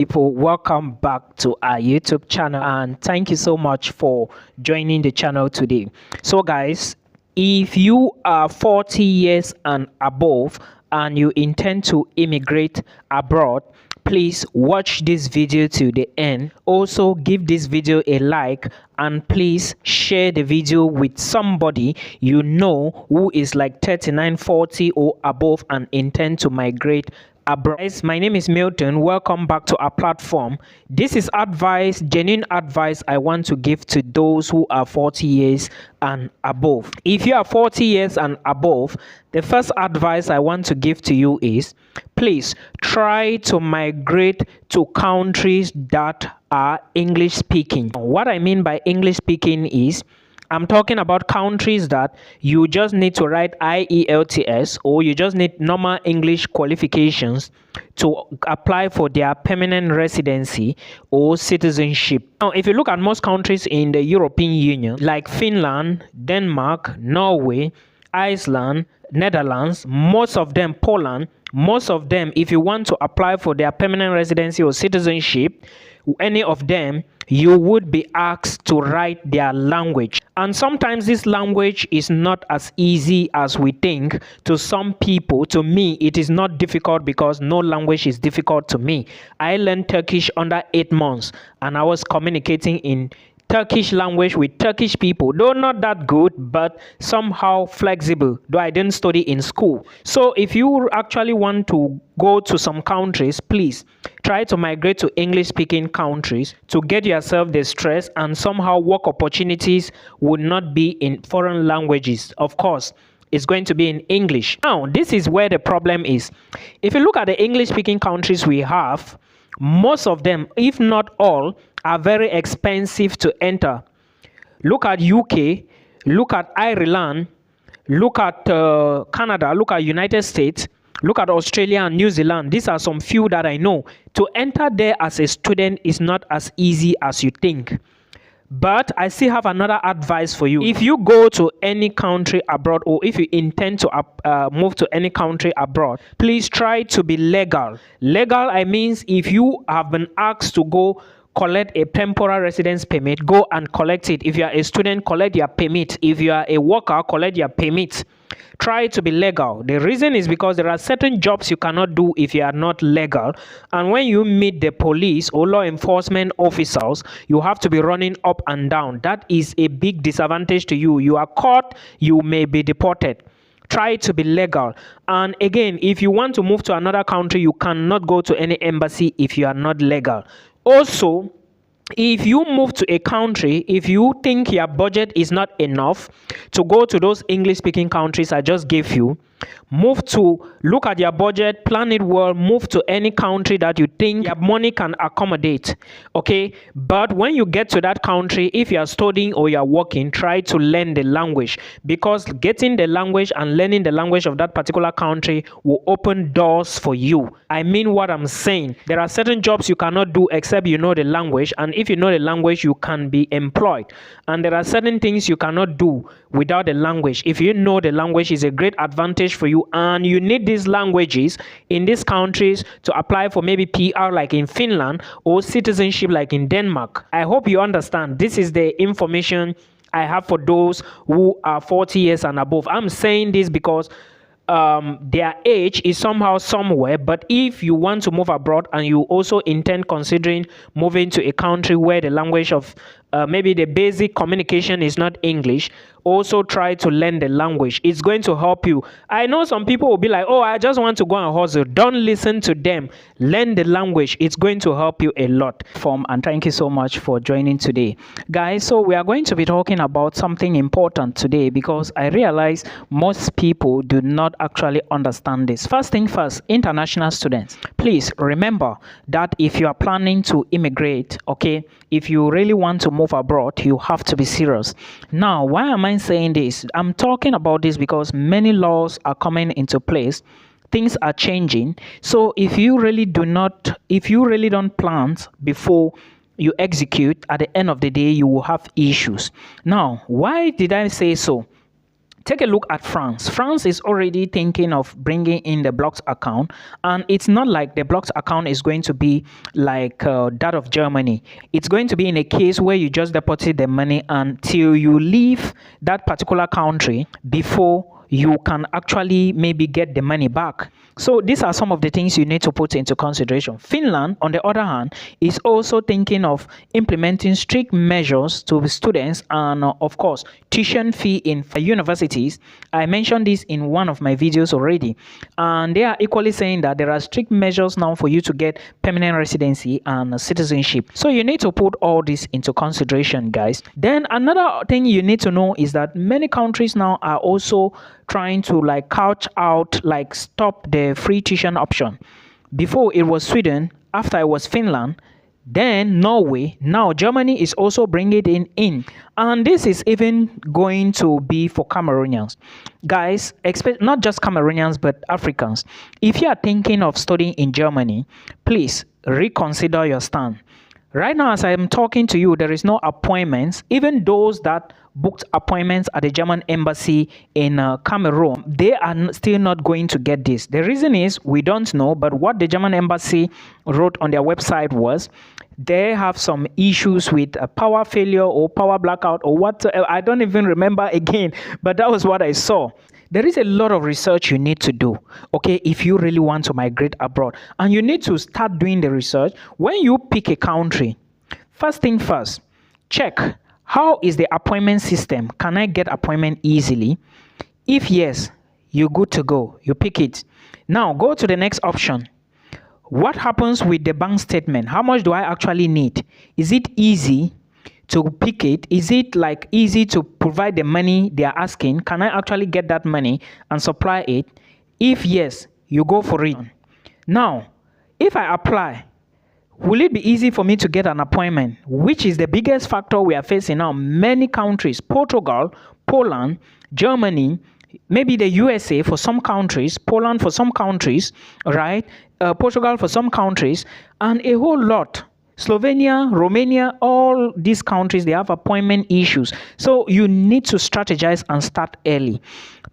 People, welcome back to our YouTube channel and thank you so much for joining the channel today. So guys, if you are 40 years and above and you intend to immigrate abroad, please watch this video to the end. Also give this video a like and please share the video with somebody you know who is like 39, 40 or above and intend to migrate abroad. Guys, my name is Milton. Welcome back to our platform. This is advice, genuine advice I want to give to those who are 40 years and above. If you are 40 years and above, the first advice I want to give to you is please try to migrate to countries that are English speaking. What I mean by English speaking is I'm talking about countries that you just need to write IELTS or you just need normal English qualifications to apply for their permanent residency or citizenship. Now, if you look at most countries in the European Union, like Finland, Denmark, Norway, Iceland, Netherlands, most of them, Poland, most of them, if you want to apply for their permanent residency or citizenship, any of them, you would be asked to write their language. And sometimes this language is not as easy as we think to some people. To me, it is not difficult because no language is difficult to me. I learned Turkish under 8 months and I was communicating in Turkish language with Turkish people, though not that good, but somehow flexible, though I didn't study in school. So if you actually want to go to some countries, please try to migrate to English-speaking countries to get yourself the stress, and somehow work opportunities would not be in foreign languages. Of course, it's going to be in English. Now, this is where the problem is. If you look at the English-speaking countries we have, most of them, if not all, are very expensive to enter. Look at UK, look at Ireland, look at Canada, look at United States, look at Australia and New Zealand. These are some few that I know. To enter there as a student is not as easy as you think. But I still have another advice for you. If you go to any country abroad, or if you intend to move to any country abroad, please try to be legal. Legal, I mean, if you have been asked to go collect a temporary residence permit, go and collect it. If you are a student, collect your permit. If you are a worker, collect your permit. Try to be legal. The reason is because there are certain jobs you cannot do if you are not legal, and when you meet the police or law enforcement officers, you have to be running up and down. That is a big disadvantage to you. You are caught, you may be deported. Try to be legal. And again, if you want to move to another country, you cannot go to any embassy if you are not legal. Also, if you move to a country, if you think your budget is not enough to go to those English-speaking countries I just gave you, look at your budget, plan it well, move to any country that you think your money can accommodate, okay? But when you get to that country, if you are studying or you are working, try to learn the language, because getting the language and learning the language of that particular country will open doors for you. I mean what I'm saying. There are certain jobs you cannot do except you know the language, and if you know the language, you can be employed. And there are certain things you cannot do without the language. If you know the language, is a great advantage for you, and you need these languages in these countries to apply for maybe PR like in Finland or citizenship like in Denmark. I hope you understand. This is the information I have for those who are 40 years and above. I'm saying this because their age is somehow somewhere, but if you want to move abroad and you also intend considering moving to a country where the language of maybe the basic communication is not English, also try to learn the language. It's going to help you. I know some people will be like, oh, I just want to go and hustle. Don't listen to them. Learn the language. It's going to help you a lot. And thank you so much for joining today, guys. So we are going to be talking about something important today, because I realize most people do not actually understand this. First thing first, international students, please remember that if you are planning to immigrate, okay, if you really want to move abroad, you have to be serious. Now, why am I saying this? I'm talking about this because many laws are coming into place. Things are changing. So if you really don't plan before you execute, at the end of the day, you will have issues. Now, why did I say so? Take a look at France. France is already thinking of bringing in the blocked account, and it's not like the blocked account is going to be like that of Germany. It's going to be in a case where you just deposit the money until you leave that particular country before you can actually maybe get the money back. So these are some of the things you need to put into consideration. Finland, on the other hand, is also thinking of implementing strict measures to students and, of course, tuition fee in universities. I mentioned this in one of my videos already. And they are equally saying that there are strict measures now for you to get permanent residency and citizenship. So you need to put all this into consideration, guys. Then another thing you need to know is that many countries now are also trying to couch out, stop the free tuition option. Before it was Sweden, after it was Finland, then Norway, now Germany is also bringing it in. And this is even going to be for Cameroonians. Guys, not just Cameroonians, but Africans. If you are thinking of studying in Germany, please reconsider your stand. Right now, as I am talking to you, there is no appointments. Even those that booked appointments at the German embassy in Cameroon, they are still not going to get this. The reason is we don't know, but what the German embassy wrote on their website was they have some issues with a power failure or power blackout or what. I don't even remember again, but that was what I saw. There is a lot of research you need to do, okay, if you really want to migrate abroad. And you need to start doing the research. When you pick a country, first thing first, check how is the appointment system. Can I get appointment easily? If yes, you're good to go. You pick it. Now go to the next option. What happens with the bank statement? How much do I actually need? Is it easy to pick it? Is it easy to provide the money they are asking? Can I actually get that money and supply it? If yes, you go for it. Now, if I apply, will it be easy for me to get an appointment? Which is the biggest factor we are facing now. Many countries, Portugal, Poland, Germany, maybe the USA for some countries, Poland for some countries, right? Portugal for some countries, and a whole lot. Slovenia, Romania, all these countries, they have appointment issues. So you need to strategize and start early.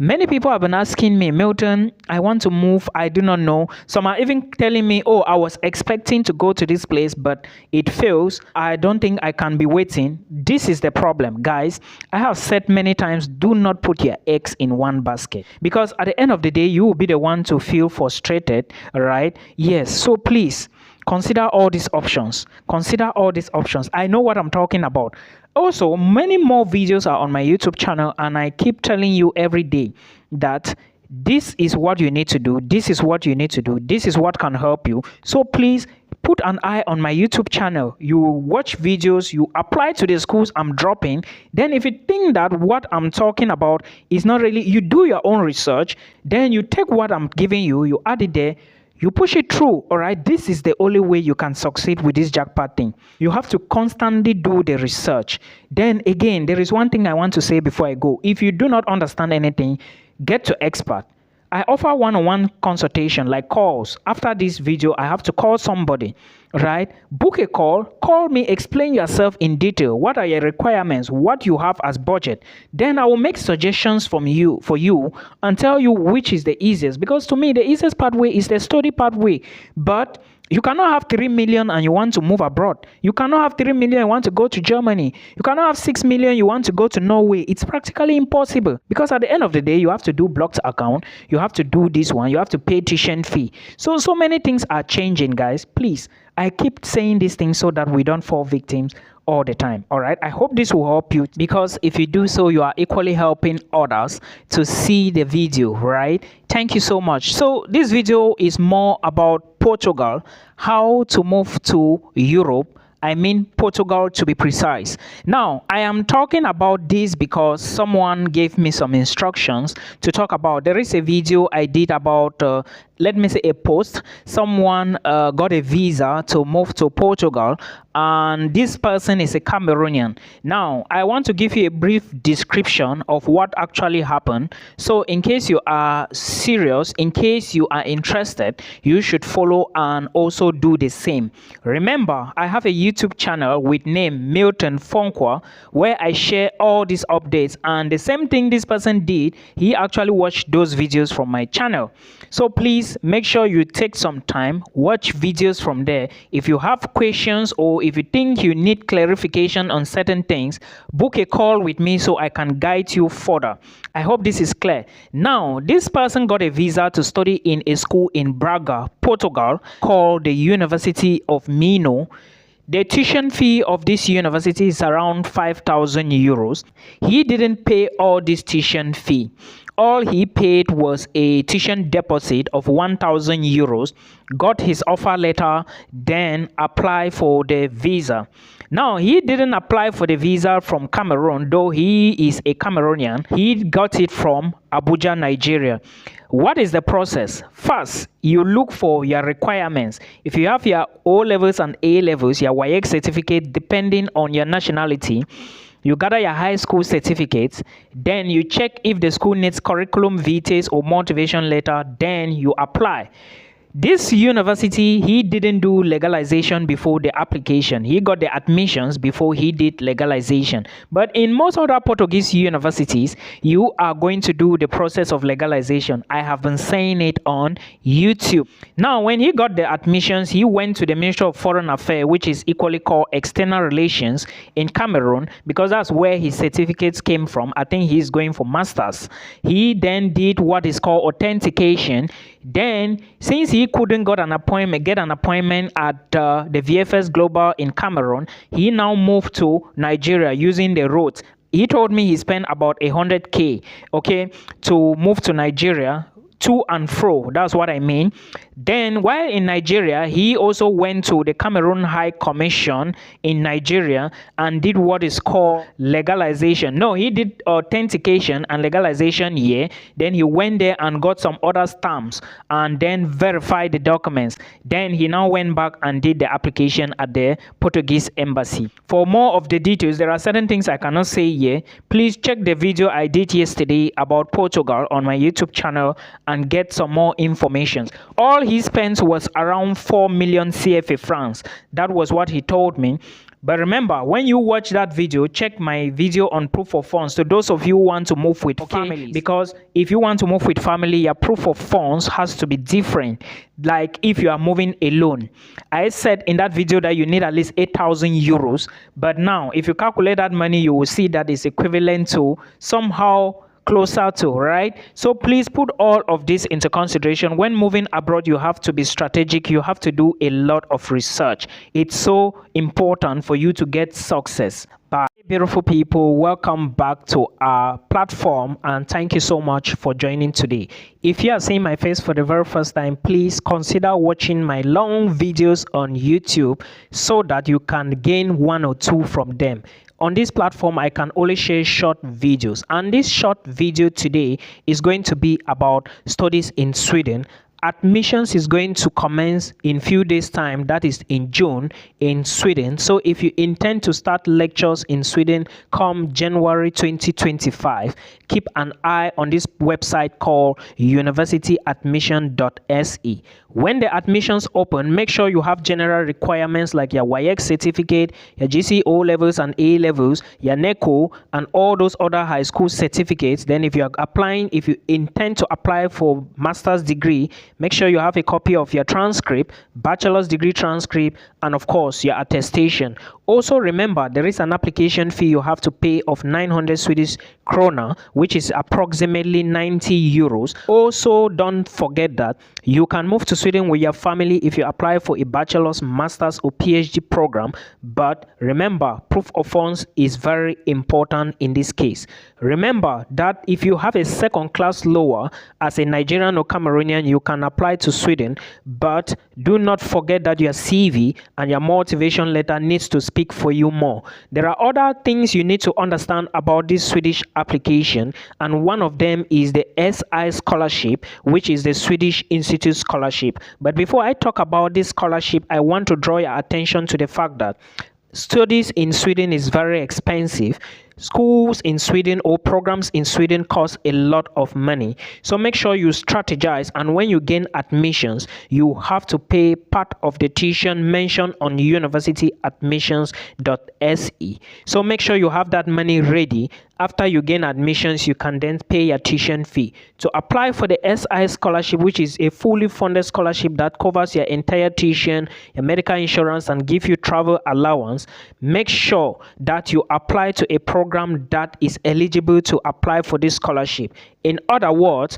Many people have been asking me, Milton, I want to move. I do not know. Some are even telling me, oh, I was expecting to go to this place, but it fails. I don't think I can be waiting. This is the problem, guys. I have said many times, do not put your eggs in one basket. Because at the end of the day, you will be the one to feel frustrated, right? Yes, so please, consider all these options. Consider all these options. I know what I'm talking about. Also, many more videos are on my YouTube channel, and I keep telling you every day that this is what you need to do. This is what you need to do. This is what can help you. So please put an eye on my YouTube channel. You watch videos, you apply to the schools I'm dropping. Then if you think that what I'm talking about is not really, you do your own research. Then you take what I'm giving you, you add it there. You push it through, all right? This is the only way you can succeed with this jackpot thing. You have to constantly do the research. Then again, there is one thing I want to say before I go. If you do not understand anything, get to expert. I offer one-on-one consultation, like calls. After this video, I have to call somebody, right? Book a call me, explain yourself in detail. What are your requirements? What you have as budget? Then I will make suggestions for you and tell you which is the easiest. Because to me, the easiest pathway is the study pathway. But you cannot have 3 million and you want to move abroad. You cannot have 3 million and you want to go to Germany. You cannot have 6 million you want to go to Norway. It's practically impossible, because at the end of the day, you have to do blocked account. You have to do this one. You have to pay tuition fee. So many things are changing, guys. Please, I keep saying these things so that we don't fall victims all the time. All right, I hope this will help you, because if you do so, you are equally helping others to see the video, right? Thank you so much. So this video is more about Portugal, how to move to Europe. I mean Portugal, to be precise. Now, I am talking about this because someone gave me some instructions to talk about. There is a video I did about, let me say a post. Someone got a visa to move to Portugal, and this person is a Cameroonian. Now, I want to give you a brief description of what actually happened. So in case you are serious, in case you are interested, you should follow and also do the same. Remember, I have a YouTube channel with name Milton Fonkwa, where I share all these updates. And the same thing this person did, he actually watched those videos from my channel. So please make sure you take some time, watch videos from there. If you have questions or if you think you need clarification on certain things, book a call with me so I can guide you further. I hope this is clear. Now, this person got a visa to study in a school in Braga, Portugal, called the University of Minho. The tuition fee of this university is around 5,000 euros. He didn't pay all this tuition fee. All he paid was a tuition deposit of 1,000 euros, got his offer letter, then applied for the visa. Now, he didn't apply for the visa from Cameroon, though he is a Cameroonian. He got it from Abuja, Nigeria. What is the process? First, you look for your requirements. If you have your O levels and A levels, your WAEC certificate, depending on your nationality, you gather your high school certificates, then you check if the school needs curriculum vitae or motivation letter, then you apply. This university, he didn't do legalization before the application. He got the admissions before he did legalization. But in most other Portuguese universities, you are going to do the process of legalization. I have been saying it on YouTube. Now, when he got the admissions, he went to the Ministry of Foreign Affairs, which is equally called External Relations in Cameroon, because that's where his certificates came from. I think he's going for masters. He then did what is called authentication. Then, since he couldn't get an appointment at the VFS Global in Cameroon, he now moved to Nigeria using the route. He told me he spent about 100K, okay, to move to Nigeria, to and fro. That's what I mean. Then, while in Nigeria, he also went to the Cameroon High Commission in Nigeria and did what is called legalization. No, he did authentication and legalization here. Then he went there and got some other stamps and then verified the documents. Then he now went back and did the application at the Portuguese embassy. For more of the details, there are certain things I cannot say here. Please check the video I did yesterday about Portugal on my YouTube channel and get some more information. All he spent was around 4 million CFA francs. That was what he told me. But remember, when you watch that video, check my video on proof of funds. So those of you who want to move with families, because if you want to move with family, your proof of funds has to be different. Like if you are moving alone. I said in that video that you need at least 8,000 euros. But now, if you calculate that money, you will see that it's equivalent to somehow closer to, right? So please put all of this into consideration. When moving abroad, you have to be strategic. You have to do a lot of research. It's so important for you to get success. Bye. Beautiful people, welcome back to our platform and thank you so much for joining today. If you are seeing my face for the very first time, please consider watching my long videos on YouTube so that you can gain one or two from them. On this platform, I can only share short videos, and this short video today is going to be about studies in Sweden. Admissions is going to commence in few days time, that is in June in Sweden. So if you intend to start lectures in Sweden come January 2025, keep an eye on this website called universityadmission.se. When the admissions open, make sure you have general requirements like your WAEC certificate, your GCO levels and A levels, your NECO, and all those other high school certificates. Then if you intend to apply for master's degree, make sure you have a copy of your transcript, bachelor's degree transcript, and of course your attestation. Also remember, there is an application fee you have to pay of 900 Swedish krona, which is approximately 90 euros. Also, don't forget that you can move to Sweden with your family if you apply for a bachelor's, master's, or PhD program. But remember, proof of funds is very important in this case. Remember that if you have a second class lower as a Nigerian or Cameroonian, you can apply to Sweden, but do not forget that your CV and your motivation letter needs to speak for you more. There are other things you need to understand about this Swedish application, and one of them is the SI scholarship, which is the Swedish Institute Scholarship. But before I talk about this scholarship, I want to draw your attention to the fact that studies in Sweden is very expensive. schools in Sweden or programs in Sweden cost a lot of money. So make sure you strategize, and when you gain admissions, you have to pay part of the tuition mentioned on universityadmissions.se. So make sure you have that money ready. After you gain admissions, you can then pay your tuition fee. To apply for the SI scholarship, which is a fully funded scholarship that covers your entire tuition, your medical insurance, and give you travel allowance, make sure that you apply to a program that is eligible to apply for this scholarship. In other words,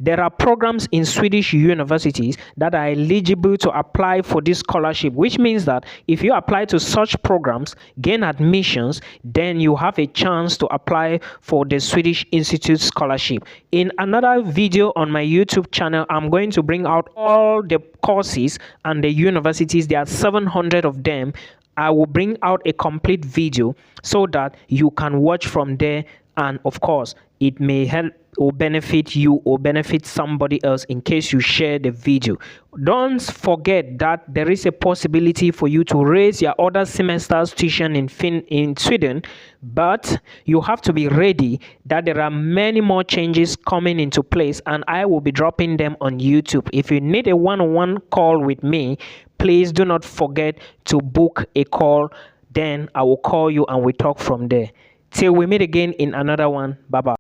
there are programs in Swedish universities that are eligible to apply for this scholarship, which means that if you apply to such programs, gain admissions, then you have a chance to apply for the Swedish Institute scholarship. In another video on my YouTube channel, I'm going to bring out all the courses and the universities. There are 700 of them. I will bring out a complete video so that you can watch from there, and of course, it may help or benefit you or benefit somebody else in case you share the video. Don't forget that there is a possibility for you to raise your other semester's tuition in Sweden, but you have to be ready that there are many more changes coming into place, and I will be dropping them on YouTube. If you need a one-on-one call with me, please do not forget to book a call. Then I will call you and we talk from there. Till we meet again in another one. Bye bye.